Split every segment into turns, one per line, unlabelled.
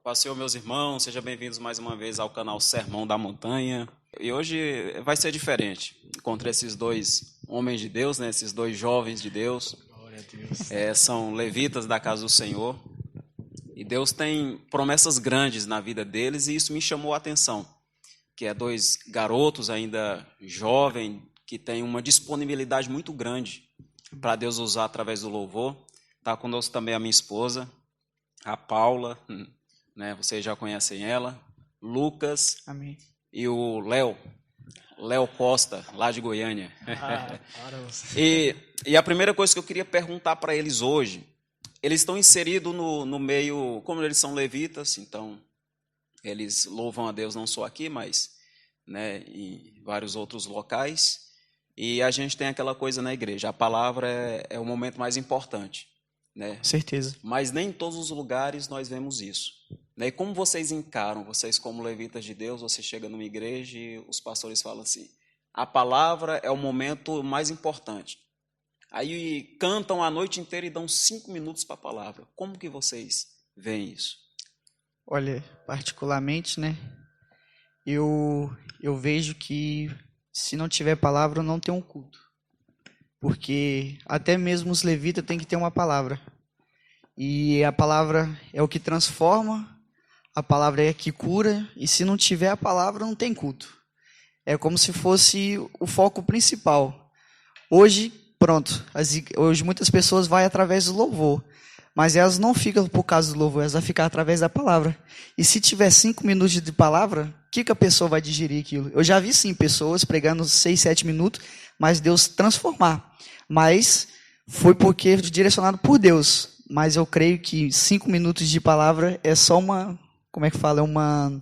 Paz do Senhor, meus irmãos, sejam bem-vindos mais uma vez ao canal Sermão da Montanha. E hoje vai ser diferente. Encontrei esses dois homens de Deus, né? Esses dois jovens de Deus.
Glória a Deus.
São levitas da casa do Senhor. E Deus tem promessas grandes na vida deles e isso me chamou a atenção. Que é dois garotos ainda jovens que têm uma disponibilidade muito grande para Deus usar através do louvor. Está conosco também a minha esposa, a Paula, né? Vocês já conhecem ela, Lucas.
Amém.
E o Léo Costa, lá de Goiânia. E a primeira coisa que eu queria perguntar para eles hoje, eles estão inseridos no meio, como eles são levitas, então eles louvam a Deus não só aqui, mas né, em vários outros locais. E a gente tem aquela coisa na igreja, a palavra é o momento mais importante. Né?
Certeza.
Mas nem em todos os lugares nós vemos isso. E como vocês encaram, vocês como levitas de Deus, você chega numa igreja e os pastores falam assim, a palavra é o momento mais importante. Aí cantam a noite inteira e dão 5 minutos para a palavra. Como que vocês veem isso?
Olha, particularmente, né, eu vejo que se não tiver palavra, não tem um culto. Porque até mesmo os levitas têm que ter uma palavra. E a palavra é o que transforma, a palavra é a que cura, e se não tiver a palavra, não tem culto. É como se fosse o foco principal. Hoje, pronto, hoje muitas pessoas vão através do louvor, mas elas não ficam por causa do louvor, elas vão ficar através da palavra. E se tiver 5 minutos de palavra, o que a pessoa vai digerir aquilo? Eu já vi sim pessoas pregando 6, 7 minutos, mas Deus transformar. Mas foi porque direcionado por Deus. Mas eu creio que 5 minutos de palavra é só uma, como é que fala, uma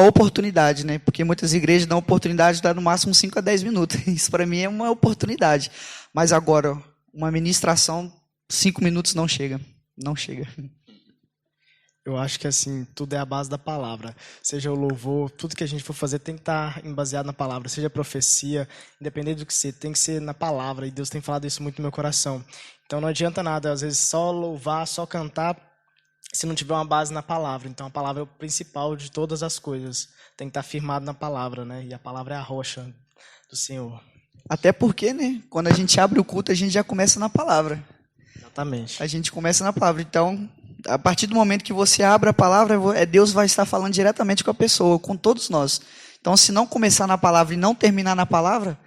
oportunidade, né? Porque muitas igrejas dão oportunidade de dar no máximo 5 a 10 minutos. Isso para mim é uma oportunidade. Mas agora, uma ministração, 5 minutos não chega. Não chega.
Eu acho que assim, tudo é a base da palavra. Seja o louvor, tudo que a gente for fazer tem que estar baseado na palavra. Seja profecia, independente do que seja, tem que ser na palavra. E Deus tem falado isso muito no meu coração. Então não adianta nada, às vezes, só louvar, só cantar, se não tiver uma base na palavra. Então a palavra é o principal de todas as coisas. Tem que estar firmado na palavra, né? E a palavra é a rocha do Senhor.
Até porque, né? Quando a gente abre o culto, a gente já começa na palavra.
Exatamente.
A gente começa na palavra. Então, a partir do momento que você abre a palavra, Deus vai estar falando diretamente com a pessoa, com todos nós. Então, se não começar na palavra e não terminar na palavra,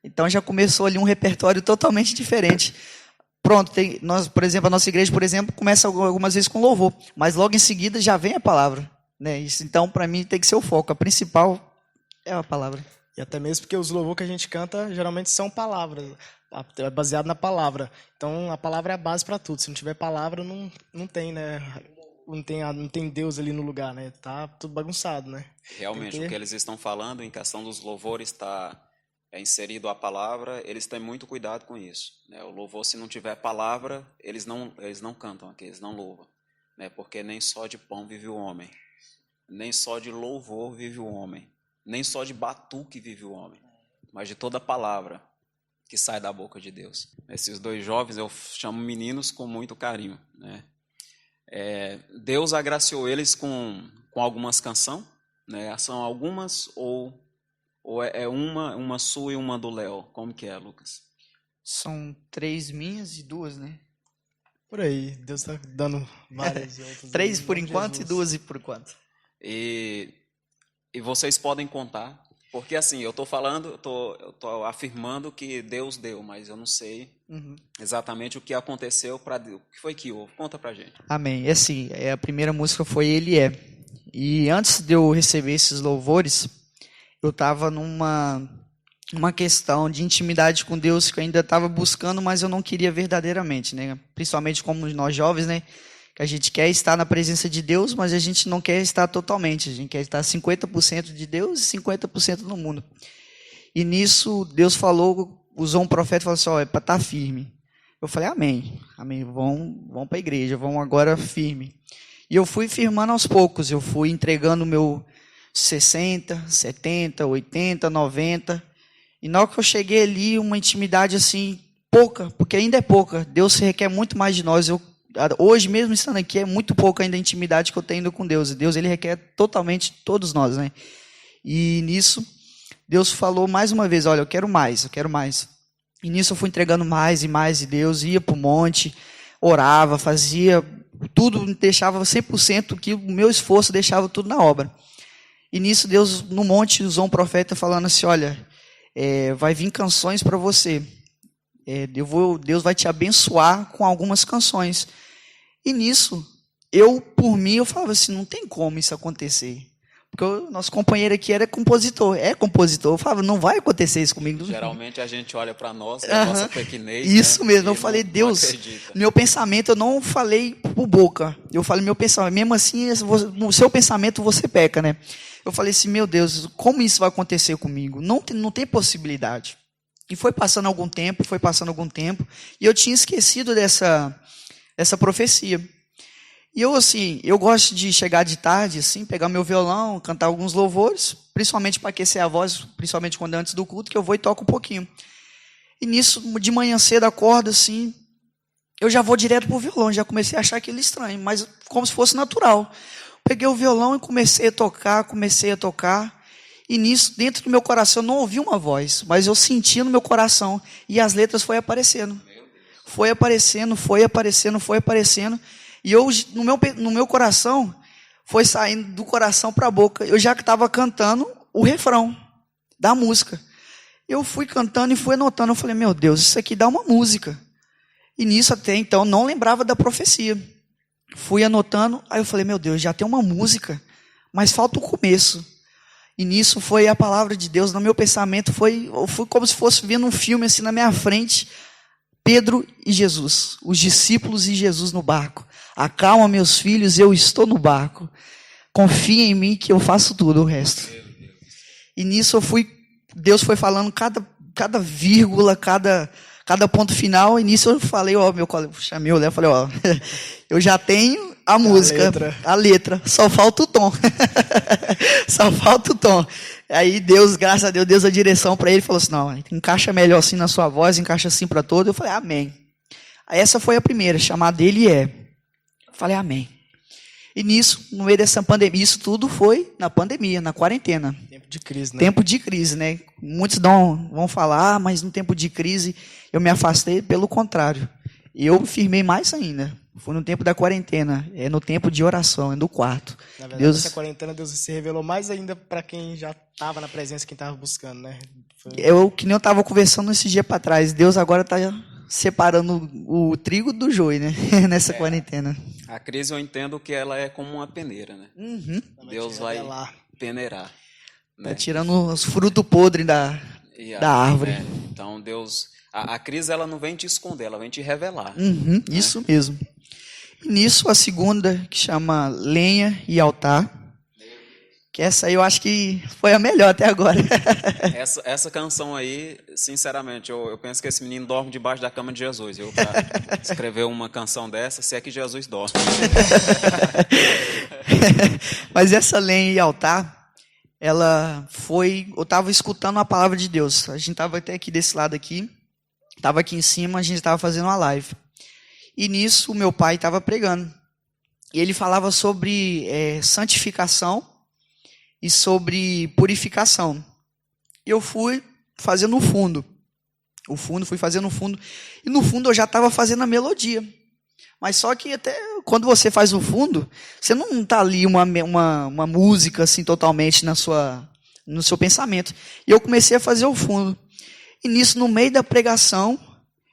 então já começou ali um repertório totalmente diferente. Pronto, nós, por exemplo, a nossa igreja, por exemplo, começa algumas vezes com louvor, mas logo em seguida já vem a palavra. Né? Isso, então, para mim, tem que ser o foco. A principal é a palavra.
E até mesmo porque os louvores que a gente canta geralmente são palavras, é baseado na palavra. Então a palavra é a base para tudo. Se não tiver palavra, não tem, né? Não tem Deus ali no lugar, né? Tá tudo bagunçado, né?
Realmente, o que eles estão falando em questão dos louvores está inserido a palavra, eles têm muito cuidado com isso. Né? O louvor, se não tiver palavra, eles não cantam aqui, eles não louvam. Né? Porque nem só de pão vive o homem, nem só de louvor vive o homem, nem só de batuque vive o homem, mas de toda palavra que sai da boca de Deus. Esses dois jovens eu chamo meninos com muito carinho. Né? Deus agraciou eles com algumas canções, né? São algumas ou é uma sua e uma do Léo? Como que é, Lucas?
São 3 minhas e 2, né?
Por aí, Deus está dando várias outras.
3 por enquanto e 2 por enquanto.
E vocês podem contar, porque assim, eu estou falando, eu tô afirmando que Deus deu, mas eu não sei exatamente o que aconteceu para Deus. O que foi que houve? Conta pra gente.
Amém. Assim, a primeira música foi Ele É. E antes de eu receber esses louvores, eu estava numa questão de intimidade com Deus que eu ainda estava buscando, mas eu não queria verdadeiramente, né? Principalmente como nós jovens, né? Que a gente quer estar na presença de Deus, mas a gente não quer estar totalmente. A gente quer estar 50% de Deus e 50% no mundo. E nisso, Deus usou um profeta e falou assim, é para estar firme. Eu falei, amém, vão para a igreja, vão agora firme. E eu fui firmando aos poucos, eu fui entregando o meu 60, 70, 80, 90. E na hora que eu cheguei ali, uma intimidade assim, pouca, porque ainda é pouca. Deus requer muito mais de nós. Eu hoje mesmo estando aqui, é muito pouco ainda a intimidade que eu tenho com Deus. E Deus, ele requer totalmente todos nós, né? E nisso, Deus falou mais uma vez, olha, eu quero mais. E nisso eu fui entregando mais e mais, e Deus ia para o monte, orava, fazia tudo, deixava 100% que o meu esforço deixava tudo na obra. E nisso Deus, no monte, usou um profeta falando assim, olha, vai vir canções para você. Deus vai te abençoar com algumas canções. E nisso, por mim, eu falava assim, não tem como isso acontecer. Porque o nosso companheiro aqui era compositor, Eu falava, não vai acontecer isso comigo.
Geralmente a gente olha para nós, a nossa pequenez.
Isso, né? Mesmo, eu
E
falei,
não
Deus,
acredita.
meu pensamento eu não falei por boca. Eu falei, meu pensamento, mesmo assim, no seu pensamento você peca, né? Eu falei assim, meu Deus, como isso vai acontecer comigo? Não tem possibilidade. E foi passando algum tempo, e eu tinha esquecido dessa profecia. E eu, assim, eu gosto de chegar de tarde, assim, pegar meu violão, cantar alguns louvores, principalmente para aquecer a voz, principalmente quando é antes do culto, que eu vou e toco um pouquinho. E nisso, de manhã cedo, acordo, assim, eu já vou direto pro violão, já comecei a achar aquilo estranho, mas como se fosse natural. Peguei o violão e comecei a tocar, e nisso, dentro do meu coração, eu não ouvi uma voz, mas eu senti no meu coração, e as letras foi aparecendo. Foi aparecendo, e eu, no meu coração, foi saindo do coração para a boca. Eu já estava cantando o refrão da música. Eu fui cantando e fui anotando, eu falei, meu Deus, isso aqui dá uma música. E nisso até então, não lembrava da profecia. Fui anotando, aí eu falei, meu Deus, já tem uma música, mas falta o começo. E nisso foi a palavra de Deus, no meu pensamento, foi como se fosse vendo um filme assim na minha frente, Pedro e Jesus, os discípulos e Jesus no barco. Acalma, meus filhos, eu estou no barco. Confia em mim que eu faço tudo o resto. E nisso Deus foi falando cada vírgula, cada ponto final. E nisso eu falei, chamei o Léo, falei, eu já tenho a música, a letra, só falta o tom. Só falta o tom. Aí Deus, graças a Deus, deu a direção para ele, falou assim, não, encaixa melhor assim na sua voz, encaixa assim para todo. Eu falei, amém. Aí essa foi a primeira, chamada Ele é. Eu falei, amém. E nisso, no meio dessa pandemia, isso tudo foi na pandemia, na quarentena.
Tempo de crise, né?
Tempo de crise, né? Muitos vão falar, mas no tempo de crise eu me afastei, pelo contrário. Eu firmei mais ainda. Foi no tempo da quarentena, no tempo de oração, no quarto.
Na verdade, nessa quarentena, Deus se revelou mais ainda para quem já estava na presença, quem estava buscando, né?
Que nem eu estava conversando esse dia para trás, Deus agora está separando o trigo do joio, né? Nessa quarentena.
A crise eu entendo que ela é como uma peneira, né?
Uhum.
Deus vai peneirar.
Né? Tá tirando os frutos podres da árvore.
Então Deus, a crise ela não vem te esconder, ela vem te revelar.
Uhum, né? Isso mesmo. E nisso a segunda, que chama Lenha e Altar, que essa aí eu acho que foi a melhor até agora.
Essa canção aí, sinceramente, eu penso que esse menino dorme debaixo da cama de Jesus. Eu para escrever uma canção dessa, se é que Jesus dorme.
Mas essa Lenha e Altar, ela foi... Eu estava escutando a palavra de Deus. A gente estava até aqui desse lado aqui, estava aqui em cima, a gente estava fazendo uma live. E nisso o meu pai estava pregando. E ele falava sobre santificação e sobre purificação. Eu fui fazendo o fundo. Fui fazendo o fundo. E no fundo eu já estava fazendo a melodia. Mas só que até quando você faz o fundo, você não está ali uma música assim totalmente no seu pensamento. E eu comecei a fazer o fundo. E nisso, no meio da pregação,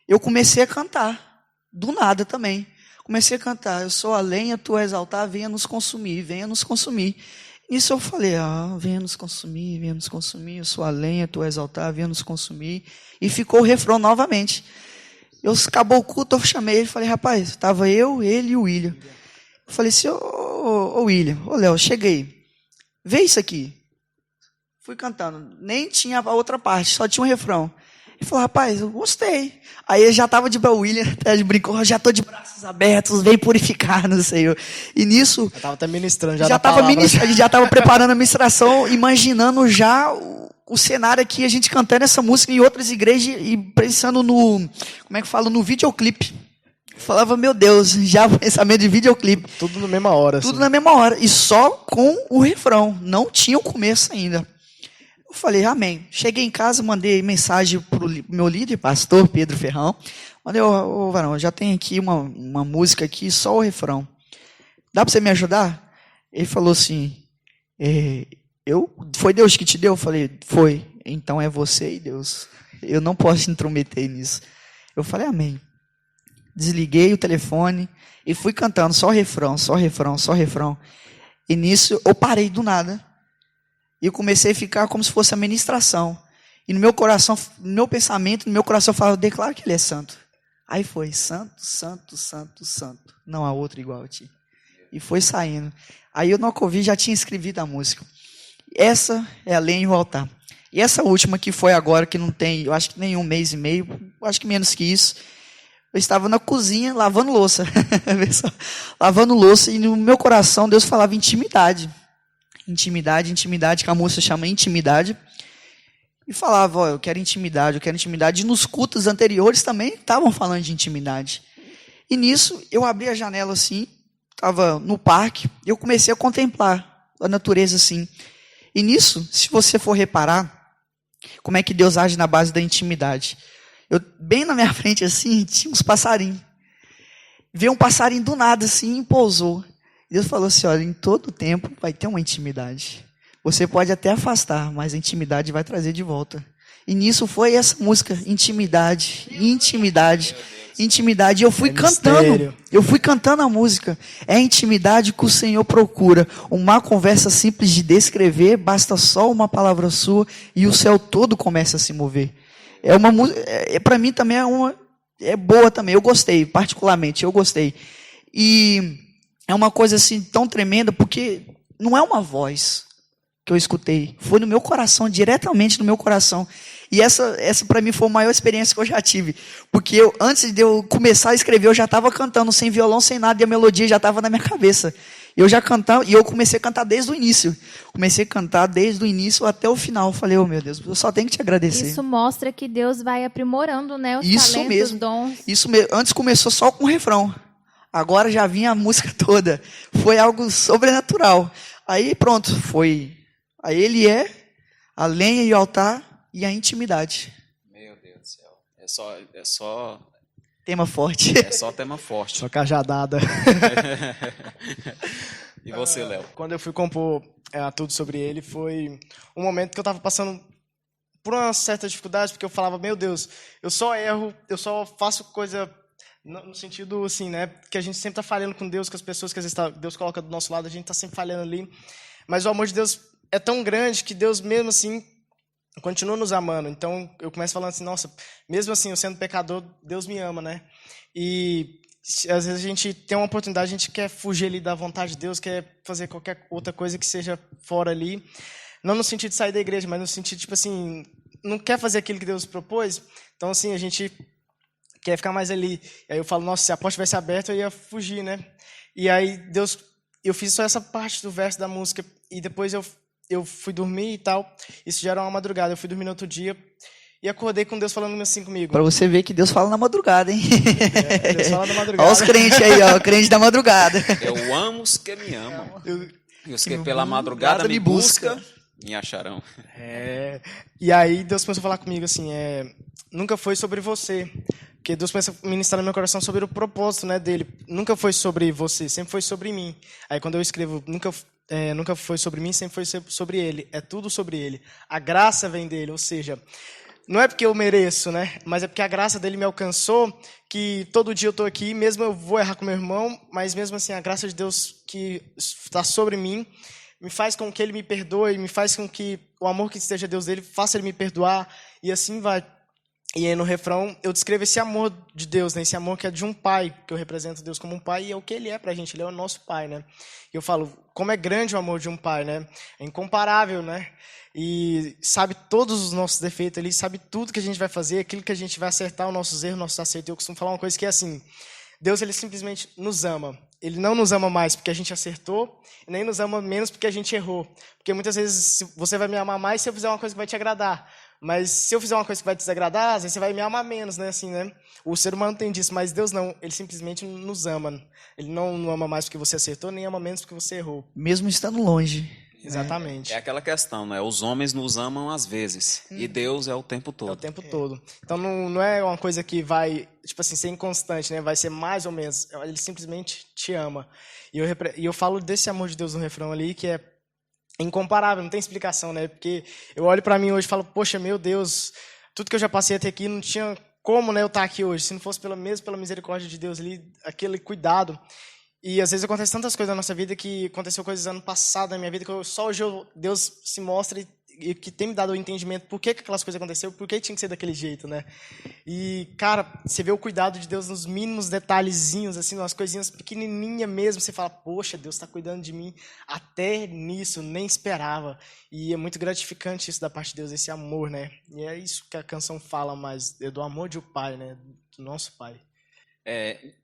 eu comecei a cantar. Do nada também. Comecei a cantar. Eu sou a lenha, tu és altar, venha nos consumir, venha nos consumir. Nisso eu falei, venha nos consumir, venha nos consumir. Eu sou a lenha, tu és altar, venha nos consumir. E ficou o refrão novamente. Acabou o culto, eu chamei ele e falei, rapaz, estava eu, ele e o William. Eu falei assim, ô William, ô Léo, cheguei. Vê isso aqui. Fui cantando. Nem tinha a outra parte, só tinha um refrão. Ele falou, rapaz, eu gostei. Aí ele já estava de William, ele brincou, já estou de braços abertos, vem purificar no Senhor. E nisso...
Eu estava até ministrando
já estava ministrando, a gente já estava preparando a ministração, imaginando já o cenário aqui, a gente cantando essa música em outras igrejas e pensando no videoclipe. Falava, meu Deus, já pensamento de videoclipe.
Tudo na mesma hora.
Tudo
assim.
na mesma hora. E só com o refrão. Não tinha o começo ainda. Eu falei, amém. Cheguei em casa, mandei mensagem pro meu líder, pastor Pedro Ferrão. Mandei, ô varão, já tem aqui uma música aqui, só o refrão. Dá para você me ajudar? Ele falou assim, foi Deus que te deu? Eu falei, foi. Então é você e Deus. Eu não posso intrometer nisso. Eu falei, amém. Desliguei o telefone e fui cantando só refrão, só refrão, só refrão. E nisso eu parei do nada. E eu comecei a ficar como se fosse a ministração. E no meu coração, no meu pensamento, no meu coração eu falava, declaro que ele é santo. Aí foi, santo, santo, santo, santo. Não há outro igual a ti. E foi saindo. Aí eu no Covid já tinha escrevido a música. Essa é a lenha e o altar. E essa última que foi agora, que não tem, eu acho que nem um mês e meio, eu acho que menos que isso. Eu estava na cozinha lavando louça. Lavando louça e no meu coração Deus falava intimidade. Intimidade, intimidade, que a música chama intimidade. E falava, ó, eu quero intimidade, eu quero intimidade. E nos cultos anteriores também estavam falando de intimidade. E nisso eu abri a janela assim, estava no parque, e eu comecei a contemplar a natureza assim. E nisso, se você for reparar, como é que Deus age na base da intimidade. Bem na minha frente, assim, tinha uns passarinhos. Veio um passarinho do nada, assim, e pousou. Deus falou assim, olha, em todo tempo vai ter uma intimidade. Você pode até afastar, mas a intimidade vai trazer de volta. E nisso foi essa música, intimidade, intimidade, intimidade. E eu fui cantando a música. É a intimidade que o Senhor procura. Uma conversa simples de descrever, basta só uma palavra sua e o céu todo começa a se mover. É uma música, para mim também é boa também, eu gostei, particularmente, eu gostei. E é uma coisa assim tão tremenda, porque não é uma voz que eu escutei, foi no meu coração, diretamente no meu coração. E essa para mim foi a maior experiência que eu já tive, porque antes de eu começar a escrever, eu já estava cantando sem violão, sem nada, e a melodia já estava na minha cabeça. Eu já cantava, e eu comecei a cantar desde o início. Comecei a cantar desde o início até o final. Falei, oh meu Deus, eu só tenho que te agradecer.
Isso mostra que Deus vai aprimorando, né, os talentos,
mesmo,
os dons.
Isso mesmo. Antes começou só com o refrão. Agora já vinha a música toda. Foi algo sobrenatural. Aí pronto, foi. Aí ele é a lenha e o altar e a intimidade.
Meu Deus do céu. É só
tema forte.
É só tema forte.
Só cajadada.
E você, Léo?
Quando eu fui compor tudo sobre ele, foi um momento que eu estava passando por uma certa dificuldade, porque eu falava, meu Deus, eu só erro, eu só faço coisa no sentido assim, né, que a gente sempre está falhando com Deus, com as pessoas que às vezes Deus coloca do nosso lado, a gente está sempre falhando ali. Mas o amor de Deus é tão grande que Deus mesmo assim continua nos amando. Então eu começo falando assim, nossa, mesmo assim eu sendo pecador, Deus me ama, né? E às vezes a gente tem uma oportunidade, a gente quer fugir ali da vontade de Deus, quer fazer qualquer outra coisa que seja fora ali. Não no sentido de sair da igreja, mas no sentido, tipo assim, não quer fazer aquilo que Deus propôs. Então, assim, a gente quer ficar mais ali. E aí eu falo, nossa, se a porta tivesse aberta, eu ia fugir, né? E aí Deus, eu fiz só essa parte do verso da música. E depois eu fui dormir e tal. Isso já era uma madrugada. Eu fui dormir no outro dia e acordei com Deus falando assim comigo.
Pra você ver que Deus fala na madrugada, hein?
Deus fala na madrugada.
Olha os crentes aí, ó, crente da madrugada.
Eu amo os que me amam. E os que pela madrugada me buscam, me acharão.
E aí Deus começou a falar comigo assim, nunca foi sobre você. Porque Deus começa a ministrar no meu coração sobre o propósito, né, dele. Nunca foi sobre você, sempre foi sobre mim. Aí quando eu escrevo, nunca foi sobre mim, sempre foi sobre ele. É tudo sobre ele. A graça vem dele, ou seja, não é porque eu mereço, né? Mas é porque a graça dele me alcançou, que todo dia eu estou aqui, mesmo eu vou errar com meu irmão, mas mesmo assim a graça de Deus que está sobre mim me faz com que ele me perdoe, me faz com que o amor que esteja Deus dele faça ele me perdoar, e assim vai. E aí no refrão eu descrevo esse amor de Deus, né? Esse amor que é de um pai, que eu represento Deus como um pai, e é o que ele é pra gente, ele é o nosso pai, né? E eu falo, como é grande o amor de um pai, né? É incomparável, né? E sabe todos os nossos defeitos ali, sabe tudo que a gente vai fazer, aquilo que a gente vai acertar, os nossos erros, nossos acertos. Eu costumo falar uma coisa que é assim, Deus ele simplesmente nos ama. Ele não nos ama mais porque a gente acertou, e nem nos ama menos porque a gente errou. Porque muitas vezes você vai me amar mais se eu fizer uma coisa que vai te agradar. Mas se eu fizer uma coisa que vai te desagradar, às vezes você vai me amar menos, né? Assim, né? O ser humano tem disso, mas Deus não. Ele simplesmente nos ama. Ele não ama mais porque você acertou, nem ama menos porque você errou.
Mesmo estando longe.
Exatamente.
É aquela questão, né? Os homens nos amam às vezes, e Deus é o tempo
É o
todo.
tempo todo. Então não é uma coisa que vai, tipo assim, ser inconstante, né? Vai ser mais ou menos. Ele simplesmente te ama. E eu falo desse amor de Deus no refrão ali, que é incomparável, não tem explicação, né? Porque eu olho pra mim hoje e falo, poxa, meu Deus, tudo que eu já passei até aqui não tinha como, né, eu estar aqui hoje, se não fosse pela misericórdia de Deus ali, aquele cuidado. E às vezes acontece tantas coisas na nossa vida que aconteceu coisas ano passado na minha vida que só hoje Deus se mostra e que tem me dado o entendimento por que aquelas coisas aconteceram, por que tinha que ser daquele jeito, né? E, cara, você vê o cuidado de Deus nos mínimos detalhezinhos, assim, umas coisinhas pequenininhas mesmo, você fala, poxa, Deus está cuidando de mim até nisso, nem esperava. E é muito gratificante isso da parte de Deus, esse amor, né? E é isso que a canção fala mais, do amor de um pai, né? Do nosso pai.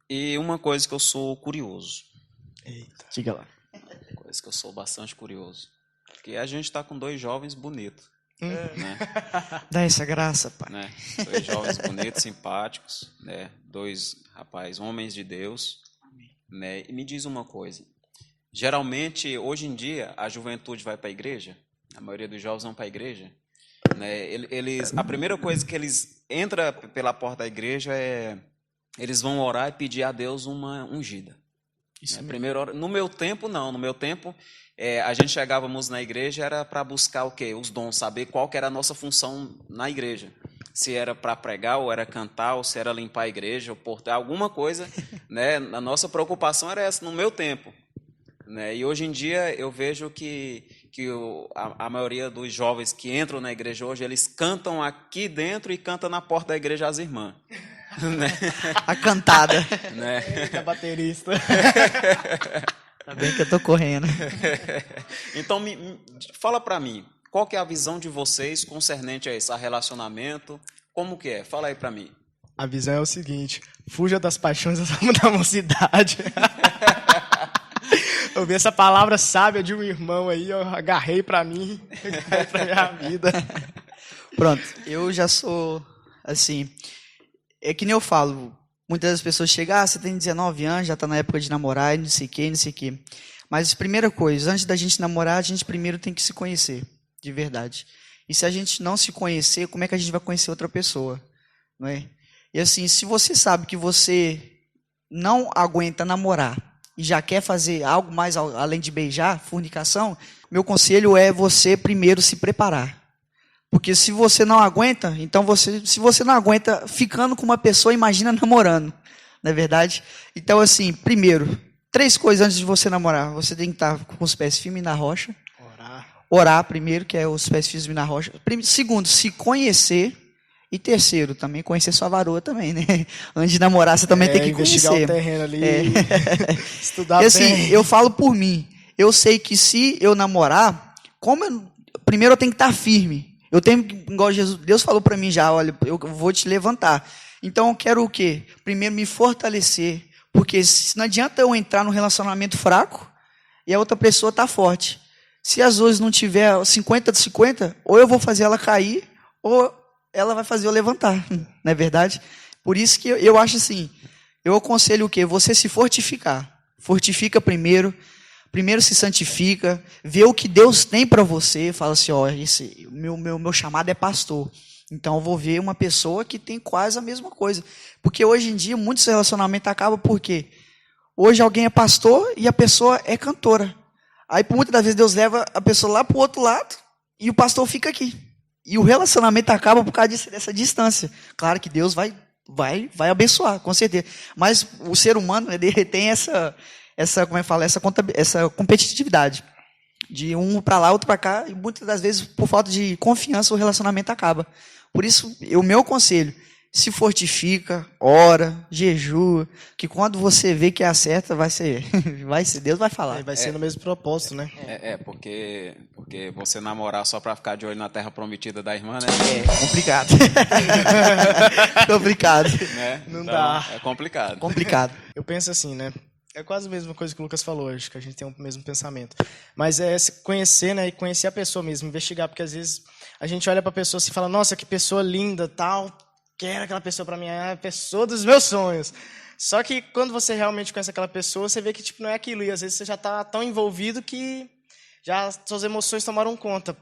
E uma coisa que eu sou curioso,
Eita.
Diga lá.
coisa que eu sou bastante curioso, porque a gente está com 2 jovens bonitos, né?
Dá essa graça, pai.
Né? 2 jovens bonitos, simpáticos, né? 2 rapazes, homens de Deus, né? E me diz uma coisa, geralmente, hoje em dia, a juventude vai para a igreja, a maioria dos jovens vão para a igreja, né? A primeira coisa que eles entram pela porta da igreja eles vão orar e pedir a Deus uma ungida. Isso, né? Primeiro, no meu tempo, não. No meu tempo, a gente chegávamos na igreja, era para buscar o quê? Os dons, saber qual que era a nossa função na igreja. Se era para pregar, ou era cantar, ou se era limpar a igreja, ou portar alguma coisa, né? A nossa preocupação era essa no meu tempo, né? E hoje em dia eu vejo que a maioria dos jovens que entram na igreja hoje, eles cantam aqui dentro e cantam na porta da igreja as irmãs. Né?
A cantada.
Né?
Eita, baterista.
Tá bem que eu tô correndo.
Então, fala para mim, qual que é a visão de vocês concernente a isso, a relacionamento? Como que é? Fala aí para mim.
A visão é o seguinte, fuja das paixões da mocidade. Eu vi essa palavra sábia de um irmão aí, eu agarrei para mim, agarrei pra minha vida.
Pronto, eu já sou, assim, é que nem eu falo, muitas das pessoas chegam, você tem 19 anos, já está na época de namorar, e não sei o que, não sei o que. Mas, primeira coisa, antes da gente namorar, a gente primeiro tem que se conhecer, de verdade. E se a gente não se conhecer, como é que a gente vai conhecer outra pessoa? Não é? E assim, se você sabe que você não aguenta namorar e já quer fazer algo mais além de beijar, fornicação, meu conselho é você primeiro se preparar. Porque se você não aguenta, então se você não aguenta ficando com uma pessoa, imagina namorando, não é verdade? Então, assim, primeiro, 3 coisas antes de você namorar. Você tem que estar com os pés firmes na rocha. Orar primeiro, que é os pés firmes na rocha. Segundo, se conhecer. E terceiro, também conhecer sua varoa também, né? Antes de namorar, você também tem que
investigar
conhecer.
O terreno ali, estudar
e, assim,
bem.
Eu falo por mim. Eu sei que se eu namorar, primeiro eu tenho que estar firme. Eu tenho, igual Deus falou para mim já, olha, eu vou te levantar. Então eu quero o quê? Primeiro me fortalecer, porque não adianta eu entrar num relacionamento fraco e a outra pessoa tá forte. Se as duas não tiver 50-50, ou eu vou fazer ela cair, ou ela vai fazer eu levantar, não é verdade? Por isso que eu acho assim, eu aconselho o quê? Você se fortificar. Fortifica primeiro se santifica, vê o que Deus tem para você, fala assim, ó, meu chamado é pastor, então eu vou ver uma pessoa que tem quase a mesma coisa, porque hoje em dia muitos relacionamentos acabam por quê? Hoje alguém é pastor e a pessoa é cantora, aí por muitas das vezes Deus leva a pessoa lá para o outro lado e o pastor fica aqui, e o relacionamento acaba por causa dessa distância. Claro que Deus vai abençoar, com certeza, mas o ser humano, ele tem essa competitividade de um para lá, outro para cá, e muitas das vezes por falta de confiança o relacionamento acaba. Por isso, o meu conselho, se fortifica, ora, jejua, que quando você vê que acerta, vai ser Deus vai falar.
Vai ser no mesmo propósito, né?
Porque você namorar só para ficar de olho na terra prometida da irmã, né?
É complicado. Complicado.
Né?
Não
então,
dá.
É complicado.
Complicado.
Eu penso assim, né? É quase a mesma coisa que o Lucas falou, acho que a gente tem o mesmo pensamento. Mas é se conhecer, né, e conhecer a pessoa mesmo, investigar, porque às vezes a gente olha pra pessoa assim e fala, nossa, que pessoa linda, tal, quero aquela pessoa pra mim, é a pessoa dos meus sonhos. Só que quando você realmente conhece aquela pessoa, você vê que tipo, não é aquilo, e às vezes você já tá tão envolvido que já suas emoções tomaram conta.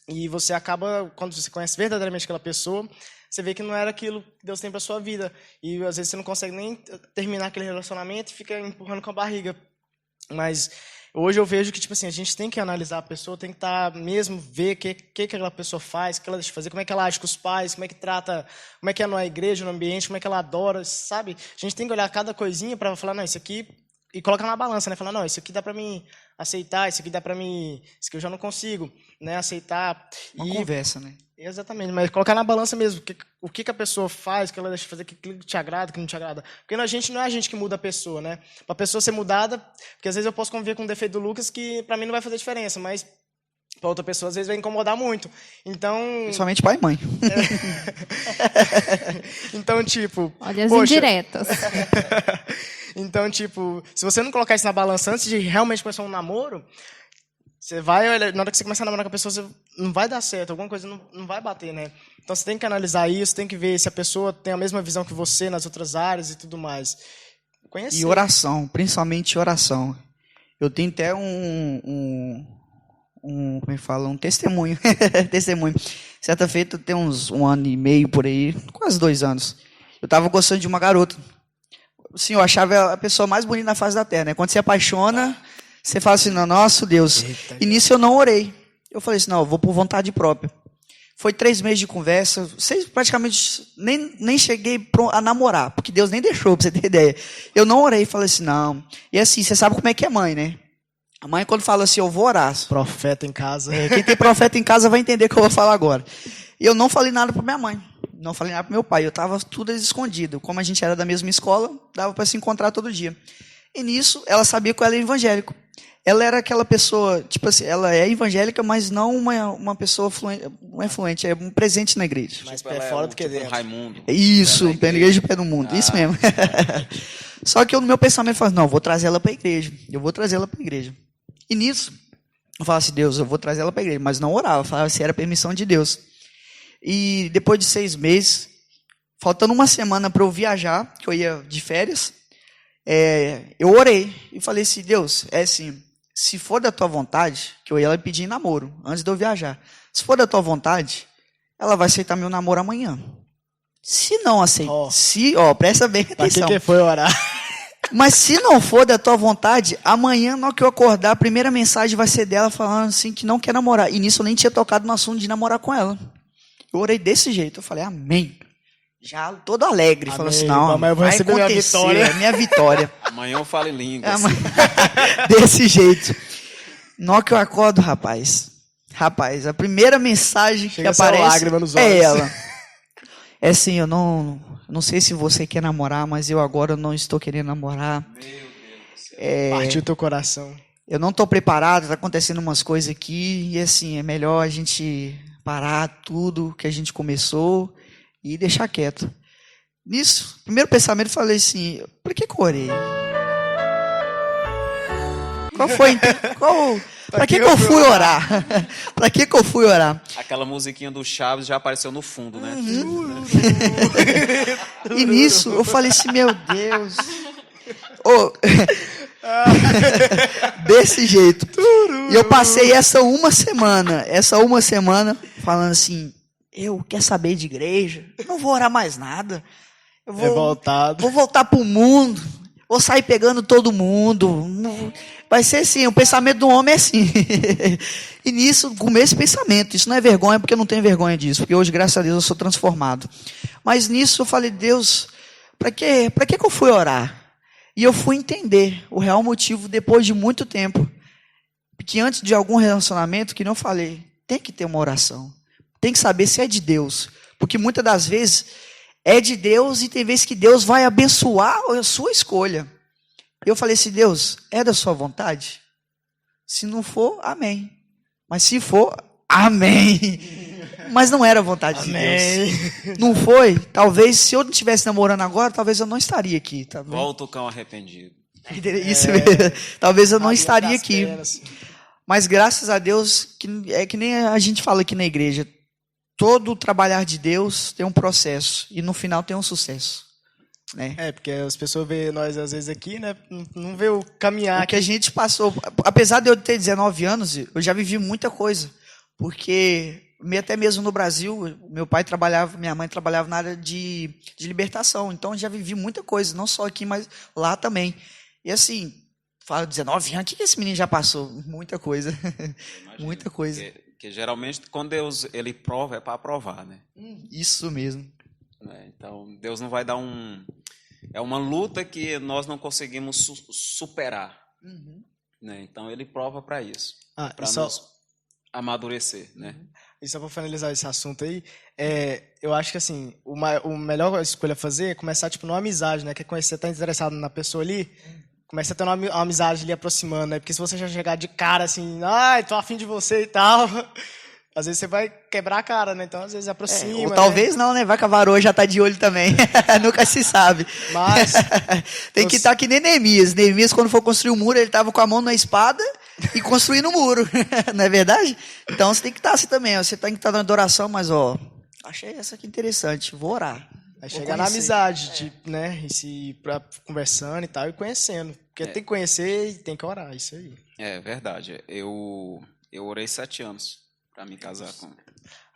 E você acaba, quando você conhece verdadeiramente aquela pessoa, você vê que não era aquilo que Deus tem para sua vida. E às vezes você não consegue nem terminar aquele relacionamento e fica empurrando com a barriga. Mas hoje eu vejo que tipo assim, a gente tem que analisar a pessoa, tem que estar mesmo, ver o que aquela pessoa faz, o que ela deixa de fazer, como é que ela age com os pais, como é que trata, como é que é na igreja, no ambiente, como é que ela adora, sabe? A gente tem que olhar cada coisinha para falar, não, isso aqui... E colocar na balança, né? Falar, não, isso aqui dá para mim aceitar, isso aqui dá para mim... Isso aqui eu já não consigo, né? Aceitar.
Uma conversa, né?
Exatamente, mas colocar na balança mesmo. O que a pessoa faz, o que ela deixa de fazer, o que te agrada, o que não te agrada. Porque a gente não é a gente que muda a pessoa, né? Para a pessoa ser mudada... Porque às vezes eu posso conviver com um defeito do Lucas que para mim não vai fazer diferença, mas... Para outra pessoa, às vezes, vai incomodar muito. Então...
Principalmente pai e mãe.
Então, tipo...
Olha as indiretas.
Então, tipo, se você não colocar isso na balança antes de realmente começar um namoro, você vai, na hora que você começar a namorar com a pessoa, você não vai dar certo, alguma coisa não vai bater, né? Então você tem que analisar isso, tem que ver se a pessoa tem a mesma visão que você nas outras áreas e tudo mais. Conhecer.
E oração, principalmente oração. Eu tenho até como é que fala? Um testemunho. Testemunho. Certa feita, tem uns 1 ano e meio por aí, quase 2 anos. Eu estava gostando de uma garota. Assim, eu achava a pessoa mais bonita na face da terra, né? Quando você apaixona, você fala assim, nossa, Deus.
Eita,
e nisso eu não orei. Eu falei assim, não, eu vou por vontade própria. Foi 3 meses de conversa. Vocês praticamente nem cheguei a namorar, porque Deus nem deixou, pra você ter ideia. Eu não orei, falei assim, não. E assim, você sabe como é que é mãe, né? A mãe, quando fala assim, eu vou orar.
Profeta em casa.
Quem tem profeta em casa vai entender o que eu vou falar agora. E eu não falei nada para minha mãe. Não falei nada para meu pai. Eu estava tudo escondido. Como a gente era da mesma escola, dava para se encontrar todo dia. E nisso, ela sabia que eu era evangélico. Ela era aquela pessoa, tipo assim, ela é evangélica, mas não uma pessoa fluente, não é fluente, é um presente na igreja.
Mas
Tipo, ela
fora
é
do que
tipo um
dentro.
Raimundo.
Isso, pé na igreja, pé no mundo. Isso mesmo. Só que eu, no meu pensamento, falei, não, eu vou trazer ela para a igreja. Eu vou trazer ela para a igreja. E nisso, eu falava assim, Deus, eu vou trazer ela para a igreja. Mas não orava, falava se era permissão de Deus. E depois de 6 meses, faltando 1 semana para eu viajar, que eu ia de férias, eu orei e falei assim, Deus, assim, se for da tua vontade, que eu ia lá pedir namoro, antes de eu viajar. Se for da tua vontade, ela vai aceitar meu namoro amanhã. Se não aceitar, presta bem atenção.
Pra que foi orar?
Mas se não for da tua vontade, amanhã, na hora que eu acordar, a primeira mensagem vai ser dela falando assim que não quer namorar. E nisso eu nem tinha tocado no assunto de namorar com ela. Eu orei desse jeito, eu falei, amém. Já todo alegre, falando assim, não,
amanhã eu vou
vai
receber
acontecer,
minha vitória.
é minha vitória.
Amanhã eu falo em línguas.
Desse jeito. Na hora que eu acordo, rapaz, a primeira mensagem
Chega
que aparece
lágrima nos olhos.
é ela. É assim, eu não sei se você quer namorar, mas eu agora não estou querendo namorar.
Meu Deus do céu.
Partiu teu coração.
Eu não estou preparado, está acontecendo umas coisas aqui, e assim, é melhor a gente parar tudo que a gente começou e deixar quieto. Nisso, primeiro pensamento, eu falei assim, por que eu orei? Para que eu fui orar? Para que eu fui orar?
Aquela musiquinha do Chaves já apareceu no fundo, né?
E nisso, eu falei assim, meu Deus. Desse jeito. E eu passei essa uma semana falando assim, eu quero saber de igreja, não vou orar mais nada. Eu vou voltar pro mundo, vou sair pegando todo mundo. Vai ser assim, o pensamento do homem é assim. E nisso, com esse pensamento, isso não é vergonha, porque eu não tenho vergonha disso, porque hoje, graças a Deus, eu sou transformado. Mas nisso eu falei, Deus, para que eu fui orar? E eu fui entender o real motivo depois de muito tempo. Que antes de algum relacionamento, que não falei, tem que ter uma oração. Tem que saber se é de Deus. Porque muitas das vezes é de Deus e tem vezes que Deus vai abençoar a sua escolha. Eu falei assim, Deus, é da sua vontade? Se não for, amém. Mas se for, amém. Mas não era a vontade de Deus. Não foi? Talvez, se eu não estivesse namorando agora, talvez eu não estaria aqui. Tá bem?
Volta o cão arrependido.
Isso mesmo. Talvez eu não
Abrindo
estaria
as
aqui.
pernas.
Mas graças a Deus, que nem a gente fala aqui na igreja, todo o trabalhar de Deus tem um processo e no final tem um sucesso, né?
Porque as pessoas veem nós às vezes aqui, né? Não vê o caminhar
O que a gente passou, apesar de eu ter 19 anos, eu já vivi muita coisa, porque até mesmo no Brasil, meu pai trabalhava, minha mãe trabalhava na área de libertação, então eu já vivi muita coisa, não só aqui, mas lá também. E assim, fala 19 anos, o que esse menino já passou? Muita coisa, muita coisa.
Porque geralmente quando Deus ele prova é para aprovar, né?
Isso mesmo.
Então Deus não vai dar é uma luta que nós não conseguimos superar, né? Então ele prova para isso, para nos amadurecer, né?
E só para finalizar esse assunto aí, eu acho que assim, o melhor escolha a fazer é começar tipo numa amizade, né? Que é conhecer, tá interessado na pessoa ali, começa a ter uma amizade ali aproximando, né? Porque se você já chegar de cara assim, ai, tô afim de você e tal, às vezes você vai quebrar a cara, né? Então às vezes aproxima.
Ou talvez não, né? Vai que a varoa já tá de olho também. Nunca se sabe.
Mas
tem que estar que nem Neemias. Neemias, quando for construir o muro, ele tava com a mão na espada e construindo o muro. Não é verdade? Então você tem que estar assim também. Ó. Você tem que estar na adoração, mas achei essa aqui interessante. Vou orar.
Vai chegar na amizade, né? E conversando e tal, e conhecendo. Porque tem que conhecer e tem que orar, isso aí.
É verdade. Eu orei 7 anos para me casar com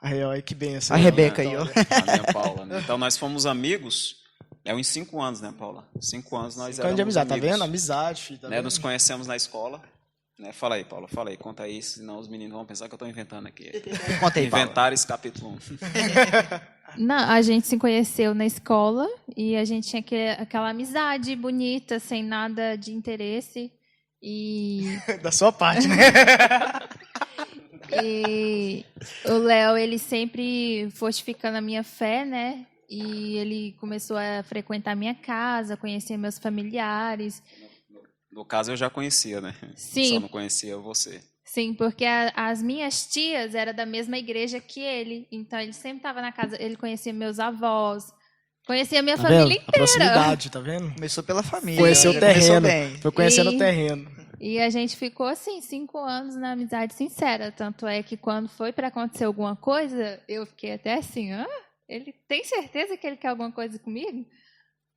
Aí, ó, que benção.
A Rebeca aí, ó.
a minha Paula, né? Então nós fomos amigos, uns 5 anos, né, Paula? 5 anos nós éramos
de amizade,
amigos,
tá vendo? Amizade, filho, tá
né?
vendo?
Nos conhecemos na escola. Né? Fala aí, Paula, fala aí, conta aí, senão os meninos vão pensar que eu estou inventando aqui.
Conta aí, Paula.
Inventares, capítulo 1.
Não, a gente se conheceu na escola e a gente tinha aquela amizade bonita, sem nada de interesse. E
Da sua parte, né?
E o Léo, ele sempre fortificando a minha fé, né? E ele começou a frequentar a minha casa, conhecer meus familiares.
No caso, eu já conhecia, né?
Sim.
Só não conhecia você.
Sim, porque as minhas tias eram da mesma igreja que ele. Então, ele sempre estava na casa, ele conhecia meus avós, conhecia a minha família inteira.
A proximidade, tá vendo?
Começou pela família.
Conheceu o terreno.
Bem.
Foi conhecendo o terreno.
E a gente ficou, assim, 5 anos na amizade sincera. Tanto é que quando foi para acontecer alguma coisa, eu fiquei até assim, ele tem certeza que ele quer alguma coisa comigo?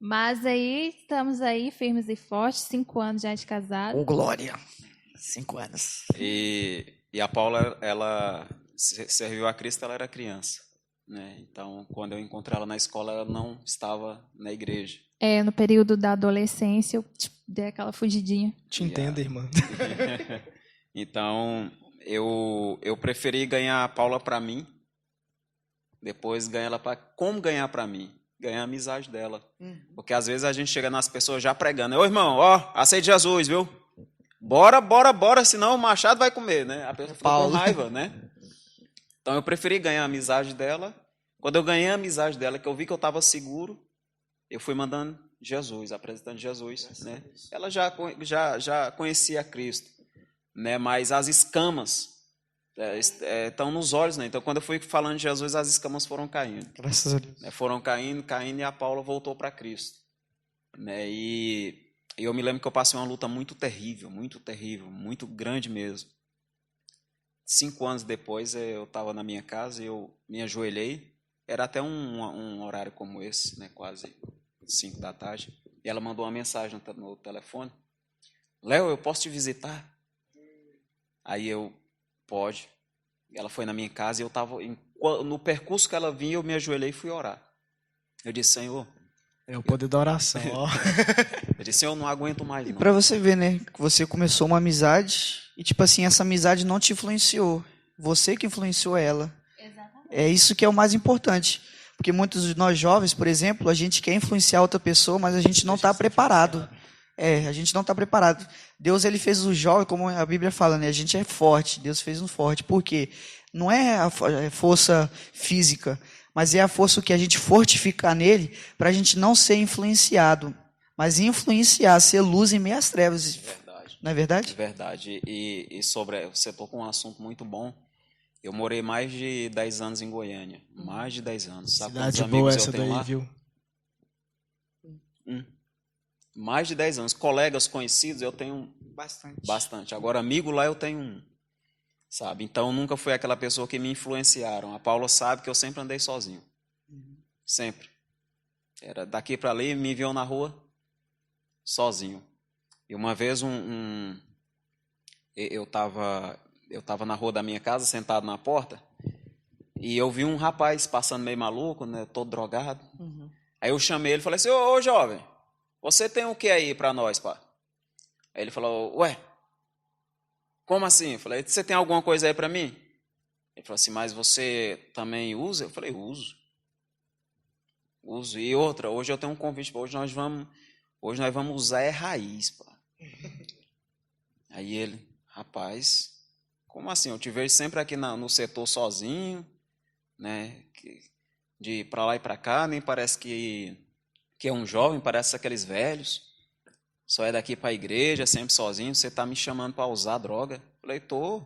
Mas aí, estamos aí, firmes e fortes, 5 anos já de casado.
Oh, glória! 5 anos.
E a Paula, ela serviu a Cristo, ela era criança, né? Então, quando eu encontrei ela na escola, ela não estava na igreja.
No período da adolescência, eu dei aquela fugidinha.
Te entendo, irmã.
Então, eu preferi ganhar a Paula para mim, depois ganhar ela para... Como ganhar para mim? Ganhar a amizade dela. Porque às vezes a gente chega nas pessoas já pregando. Ô, irmão, aceite Jesus, viu? Bora, senão o machado vai comer, né? A pessoa fica com raiva, né? Então eu preferi ganhar a amizade dela. Quando eu ganhei a amizade dela, que eu vi que eu estava seguro, eu fui mandando Jesus, apresentando Jesus, né? Ela já conhecia Cristo, né? Mas as escamas estão nos olhos, né? Então quando eu fui falando de Jesus, as escamas foram caindo.
Graças a Deus.
Foram caindo, e a Paula voltou para Cristo, né? E eu me lembro que eu passei uma luta muito terrível, muito grande mesmo. 5 anos depois, eu estava na minha casa e eu me ajoelhei. Era até um horário como esse, né? Quase 5 da tarde. E ela mandou uma mensagem no telefone. Léo, eu posso te visitar? Aí eu, pode. Ela foi na minha casa e eu estava... No percurso que ela vinha, eu me ajoelhei e fui orar. Eu disse, Senhor...
É o poder da oração, ó.
Eu disse, eu não aguento mais, não.
E pra você ver, né? Que você começou uma amizade e, tipo assim, essa amizade não te influenciou. Você que influenciou ela.
Exatamente.
É isso que é o mais importante. Porque muitos de nós jovens, por exemplo, a gente quer influenciar outra pessoa, mas a gente não está preparado. A gente não está preparado. Deus, ele fez o jovem, como a Bíblia fala, né? A gente é forte. Deus fez um forte. Por quê? Não é a força física, mas é a força que a gente fortificar nele para a gente não ser influenciado, mas influenciar, ser luz em meio às trevas.
Verdade.
Não é verdade?
Verdade. E sobre... Você tocou um assunto muito bom. Eu morei mais de 10 anos em Goiânia. Mais de 10 anos. Sabe quantos
Cidade boa
amigos
essa
eu tenho
daí,
lá?
viu?
Mais de 10 anos. Colegas conhecidos eu tenho bastante. Agora, amigo lá eu tenho um, sabe? Então, nunca fui aquela pessoa que me influenciaram. A Paula sabe que eu sempre andei sozinho. Sempre. Era daqui para ali, me viam na rua sozinho. E uma vez eu estava na rua da minha casa, sentado na porta, e eu vi um rapaz passando meio maluco, né, todo drogado. Aí eu chamei ele e falei assim, ô jovem, você tem o que aí para nós, pá? Aí ele falou, ué, como assim? Eu falei, você tem alguma coisa aí para mim? Ele falou assim, mas você também usa? Eu falei, uso. E outra, hoje eu tenho um convite, hoje nós vamos usar raiz, pá. Aí ele, rapaz, como assim? Eu te vejo sempre aqui no setor sozinho, né? De ir para lá e para cá, nem parece que é um jovem, parece aqueles velhos. Só é daqui para a igreja, sempre sozinho. Você está me chamando para usar droga? Eu falei, tô.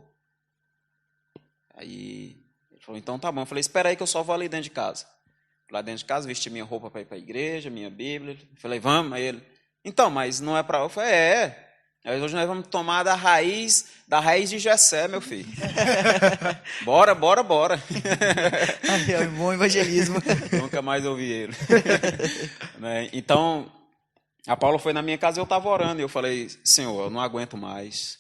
Aí ele falou, então tá bom. Eu falei, espera aí que eu só vou ali dentro de casa. Lá dentro de casa, vesti minha roupa para ir para a igreja, minha Bíblia. Eu falei, vamos. Aí ele, então, mas não é para... Eu falei, Aí hoje nós vamos tomar da raiz de Jessé, meu filho. Bora.
Aí, é um bom evangelismo.
Nunca mais ouvi ele. Né? Então, a Paula foi na minha casa e eu estava orando. E eu falei, Senhor, eu não aguento mais.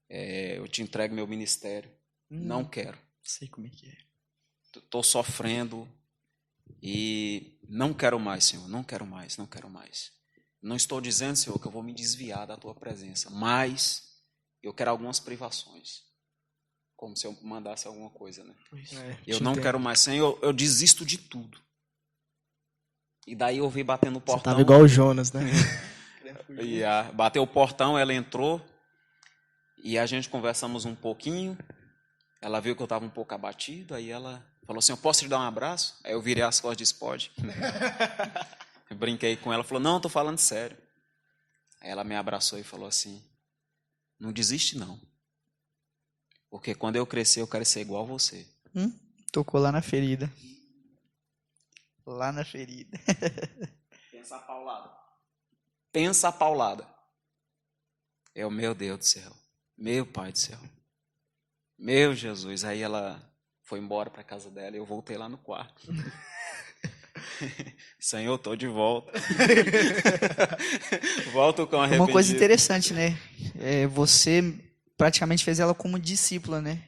Eu te entrego meu ministério. Não quero.
Sei como é que é.
Estou sofrendo e não quero mais, Senhor. Não quero mais. Não estou dizendo, Senhor, que eu vou me desviar da Tua presença, mas eu quero algumas privações. Como se eu mandasse alguma coisa, né? Eu não quero mais, Senhor, eu desisto de tudo. E daí eu vi batendo no portão.
Você estava igual o Jonas, né?
Bateu o portão, ela entrou e a gente conversamos um pouquinho. Ela viu que eu estava um pouco abatido, aí ela falou assim, eu posso te dar um abraço? Aí eu virei as costas e disse, pode. Eu brinquei com ela, falou, não, estou falando sério. Aí ela me abraçou e falou assim, não desiste não. Porque quando eu crescer, eu quero ser igual a você.
Tocou lá na ferida.
Pensa a paulada. Meu Deus do céu. Meu Pai do céu. Meu Jesus. Aí ela foi embora para a casa dela e eu voltei lá no quarto. Senhor, estou de volta. Volto com arrependido.
Uma coisa interessante, né? Você praticamente fez ela como discípula, né?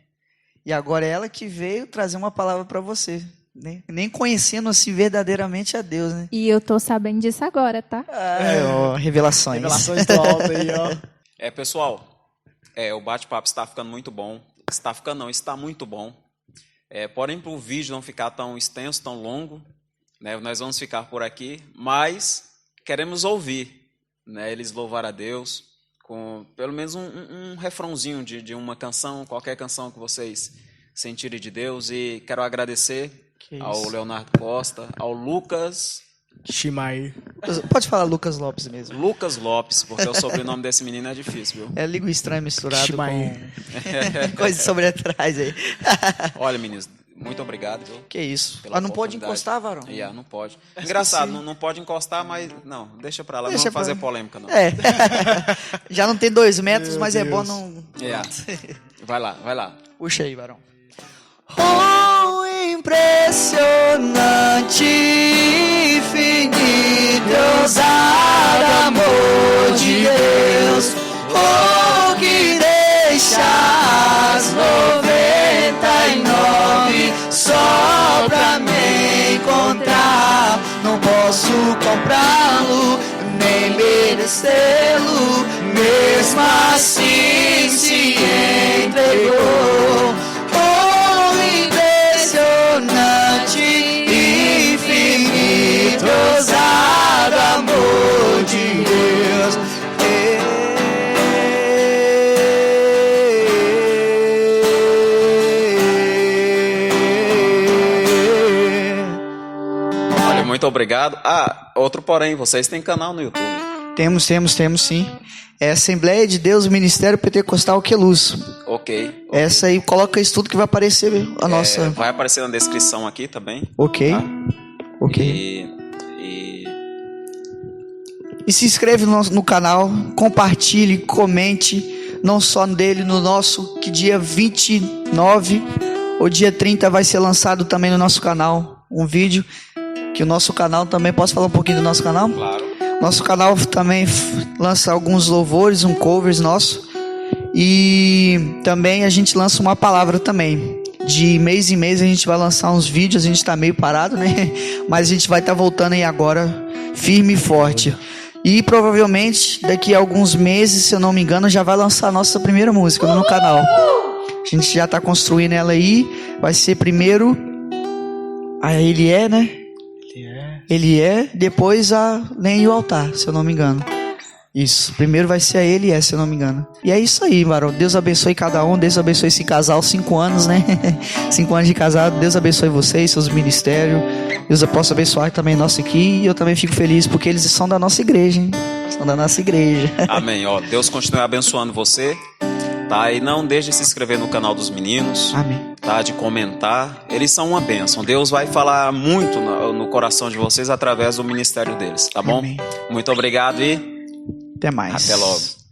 E agora é ela que veio trazer uma palavra para você, né? Nem conhecendo assim verdadeiramente a Deus, né?
E eu tô sabendo disso agora, tá?
Revelações.
Revelações do alto aí, ó.
Pessoal, o bate-papo está ficando muito bom. Está muito bom. Porém, para o vídeo não ficar tão extenso, tão longo, né, nós vamos ficar por aqui, mas queremos ouvir, né, eles louvar a Deus com pelo menos um refrãozinho de uma canção, qualquer canção que vocês sentirem de Deus. E quero agradecer ao Leonardo Costa, ao Lucas...
Chimair.
Pode falar Lucas Lopes mesmo.
Lucas Lopes, porque o sobrenome desse menino é difícil, viu?
Língua estranha misturado
Chimair.
com coisa sobre atrás aí.
Olha, meninos, muito obrigado. Viu?
Que isso. Não pode encostar, varão?
Não pode. Engraçado, não pode encostar, mas não, deixa pra lá. Não vamos fazer polêmica, não.
Já não tem 2 metros, mas Deus. É bom não...
Vai lá.
Puxa aí, varão. Oh, impressionante, infinito, ousado amor de Deus. Oh, que deixa as 99 só pra me encontrar. Não posso comprá-lo, nem merecê-lo, mesmo assim se entregou. Infinito, ousado amor de Deus.
Olha, muito obrigado. Outro porém, vocês têm canal no YouTube?
Temos sim. É Assembleia de Deus, Ministério Pentecostal Queluz.
Ok.
Essa aí, coloca isso tudo que vai aparecer a nossa...
Vai aparecer na descrição aqui também.
Ok.
Tá?
Ok. E se inscreve no canal, compartilhe, comente, não só dele, no nosso, que dia 29 ou dia 30 vai ser lançado também no nosso canal um vídeo, que o nosso canal também, posso falar um pouquinho do nosso canal?
Claro.
Nosso canal também lança alguns louvores, covers nosso, e também a gente lança uma palavra também. De mês em mês a gente vai lançar uns vídeos, a gente tá meio parado, né? Mas a gente vai estar voltando aí agora, firme e forte. E provavelmente daqui a alguns meses, se eu não me engano, já vai lançar a nossa primeira música no canal. A gente já tá construindo ela aí. Vai ser primeiro a Ele É, né? Ele É, depois a Nem e o Altar, se eu não me engano. Isso, primeiro vai ser a Ele É, se eu não me engano. E é isso aí, varão. Deus abençoe cada um, Deus abençoe esse casal, 5 anos, né? 5 anos de casado, Deus abençoe vocês, seus ministérios. Deus possa abençoar também nosso aqui. E eu também fico feliz porque eles são da nossa igreja, hein? São da nossa igreja.
Amém. Ó, Deus continue abençoando você, tá? E não deixe de se inscrever no canal dos meninos.
Amém.
Tá? De comentar. Eles são uma bênção. Deus vai falar muito no coração de vocês através do ministério deles, tá bom?
Amém.
Muito obrigado e
Até mais.
até logo.